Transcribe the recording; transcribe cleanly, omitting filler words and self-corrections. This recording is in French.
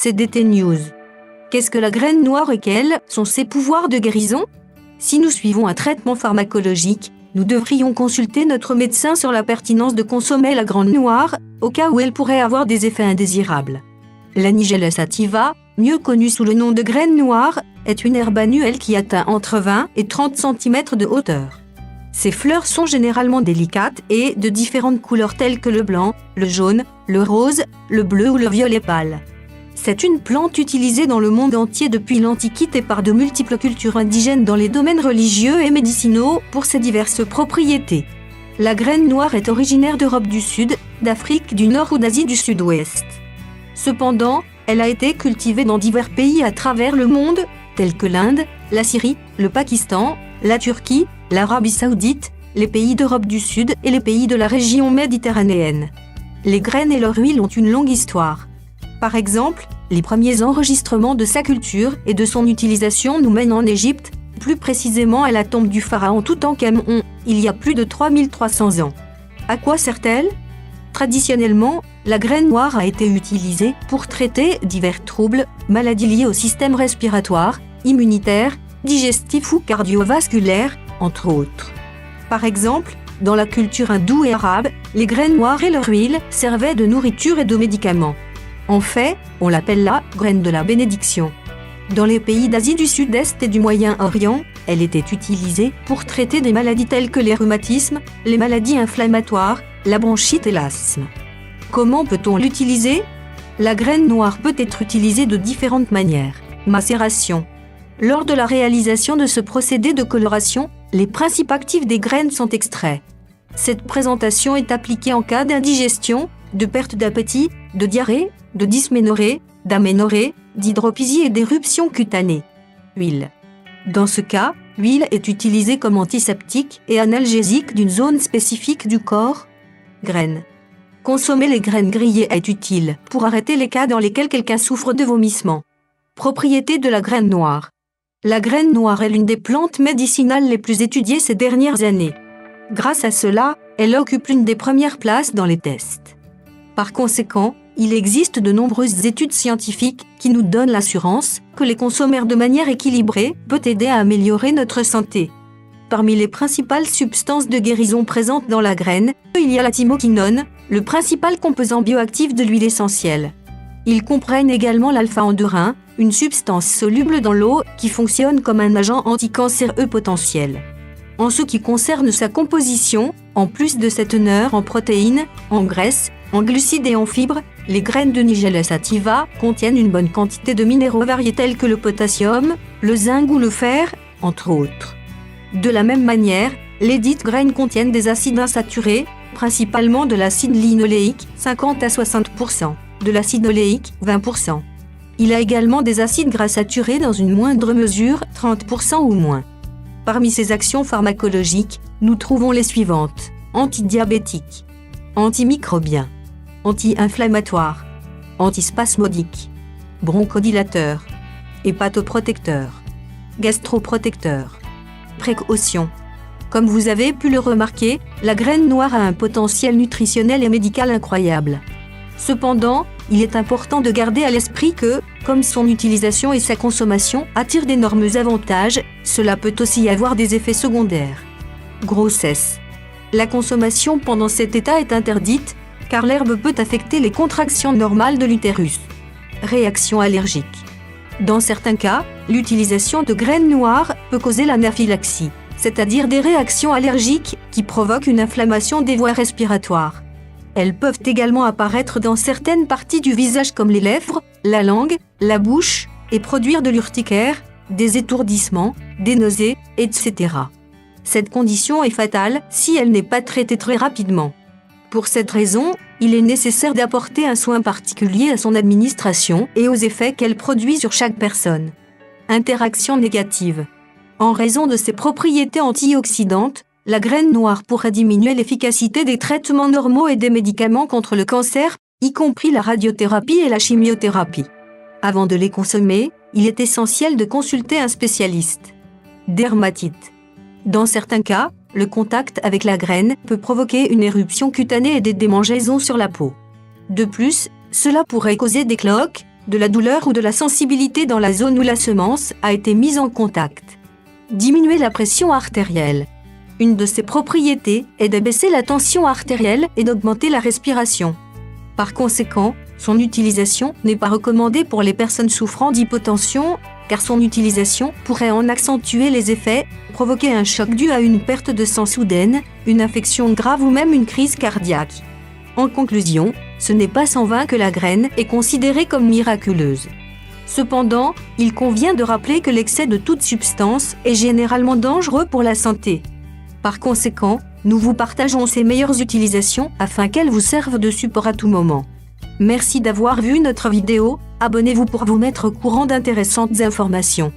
CDT News. Qu'est-ce que la graine noire et quels sont ses pouvoirs de guérison? Si nous suivons un traitement pharmacologique, nous devrions consulter notre médecin sur la pertinence de consommer la graine noire, au cas où elle pourrait avoir des effets indésirables. La Nigella sativa, mieux connue sous le nom de graine noire, est une herbe annuelle qui atteint entre 20 et 30 cm de hauteur. Ses fleurs sont généralement délicates et de différentes couleurs telles que le blanc, le jaune, le rose, le bleu ou le violet pâle. C'est une plante utilisée dans le monde entier depuis l'Antiquité par de multiples cultures indigènes dans les domaines religieux et médicinaux pour ses diverses propriétés. La graine noire est originaire d'Europe du Sud, d'Afrique du Nord ou d'Asie du Sud-Ouest. Cependant, elle a été cultivée dans divers pays à travers le monde, tels que l'Inde, la Syrie, le Pakistan, la Turquie, l'Arabie Saoudite, les pays d'Europe du Sud et les pays de la région méditerranéenne. Les graines et leur huile ont une longue histoire. Par exemple, les premiers enregistrements de sa culture et de son utilisation nous mènent en Égypte, plus précisément à la tombe du pharaon Toutankhamon, il y a plus de 3300 ans. À quoi sert-elle? Traditionnellement, la graine noire a été utilisée pour traiter divers troubles, maladies liées au système respiratoire, immunitaire, digestif ou cardiovasculaire, entre autres. Par exemple, dans la culture hindoue et arabe, les graines noires et leur huile servaient de nourriture et de médicaments. En fait, on l'appelle la graine de la bénédiction. Dans les pays d'Asie du Sud-Est et du Moyen-Orient, elle était utilisée pour traiter des maladies telles que les rhumatismes, les maladies inflammatoires, la bronchite et l'asthme. Comment peut-on l'utiliser? La graine noire peut être utilisée de différentes manières. Macération. Lors de la réalisation de ce procédé de coloration, les principes actifs des graines sont extraits. Cette présentation est appliquée en cas d'indigestion, de perte d'appétit, de diarrhée, de dysménorrhée, d'aménorrhée, d'hydropysie et d'éruption cutanée. Huile. Dans ce cas, l'huile est utilisée comme antiseptique et analgésique d'une zone spécifique du corps. Graines. Consommer les graines grillées est utile pour arrêter les cas dans lesquels quelqu'un souffre de vomissements. Propriété de la graine noire. La graine noire est l'une des plantes médicinales les plus étudiées ces dernières années. Grâce à cela, elle occupe l'une des premières places dans les tests. Par conséquent, il existe de nombreuses études scientifiques qui nous donnent l'assurance que les consommer de manière équilibrée peut aider à améliorer notre santé. Parmi les principales substances de guérison présentes dans la graine, il y a la thymoquinone, le principal composant bioactif de l'huile essentielle. Il comprenne également l'alpha-endurin, une substance soluble dans l'eau qui fonctionne comme un agent anticancéreux potentiel. En ce qui concerne sa composition, en plus de sa teneur en protéines, en graisses, en glucides et en fibres, les graines de Nigella sativa contiennent une bonne quantité de minéraux variés tels que le potassium, le zinc ou le fer, entre autres. De la même manière, les dites graines contiennent des acides insaturés, principalement de l'acide linoléique, 50 à 60%, de l'acide oléique, 20%. Il y a également des acides gras saturés dans une moindre mesure, 30% ou moins. Parmi ces actions pharmacologiques, nous trouvons les suivantes: antidiabétiques, antimicrobiens, anti-inflammatoires, antispasmodiques, bronchodilateurs, hépatoprotecteurs, gastroprotecteurs. Précaution. Comme vous avez pu le remarquer, la graine noire a un potentiel nutritionnel et médical incroyable. Cependant, il est important de garder à l'esprit que, comme son utilisation et sa consommation attirent d'énormes avantages, cela peut aussi avoir des effets secondaires. Grossesse. La consommation pendant cet état est interdite, car l'herbe peut affecter les contractions normales de l'utérus. Réaction allergique. Dans certains cas, l'utilisation de graines noires peut causer l'anaphylaxie, c'est-à-dire des réactions allergiques qui provoquent une inflammation des voies respiratoires. Elles peuvent également apparaître dans certaines parties du visage comme les lèvres, la langue, la bouche, et produire de l'urticaire, des étourdissements, des nausées, etc. Cette condition est fatale si elle n'est pas traitée très rapidement. Pour cette raison, il est nécessaire d'apporter un soin particulier à son administration et aux effets qu'elle produit sur chaque personne. Interaction négative. En raison de ses propriétés antioxydantes, la graine noire pourrait diminuer l'efficacité des traitements normaux et des médicaments contre le cancer, y compris la radiothérapie et la chimiothérapie. Avant de les consommer, il est essentiel de consulter un spécialiste. Dermatite. Dans certains cas, le contact avec la graine peut provoquer une éruption cutanée et des démangeaisons sur la peau. De plus, cela pourrait causer des cloques, de la douleur ou de la sensibilité dans la zone où la semence a été mise en contact. Diminuer la pression artérielle. Une de ses propriétés est d'abaisser la tension artérielle et d'augmenter la respiration. Par conséquent, son utilisation n'est pas recommandée pour les personnes souffrant d'hypotension, car son utilisation pourrait en accentuer les effets, provoquer un choc dû à une perte de sang soudaine, une infection grave ou même une crise cardiaque. En conclusion, ce n'est pas sans vain que la graine est considérée comme miraculeuse. Cependant, il convient de rappeler que l'excès de toute substance est généralement dangereux pour la santé. Par conséquent, nous vous partageons ses meilleures utilisations afin qu'elles vous servent de support à tout moment. Merci d'avoir vu notre vidéo, abonnez-vous pour vous mettre au courant d'intéressantes informations.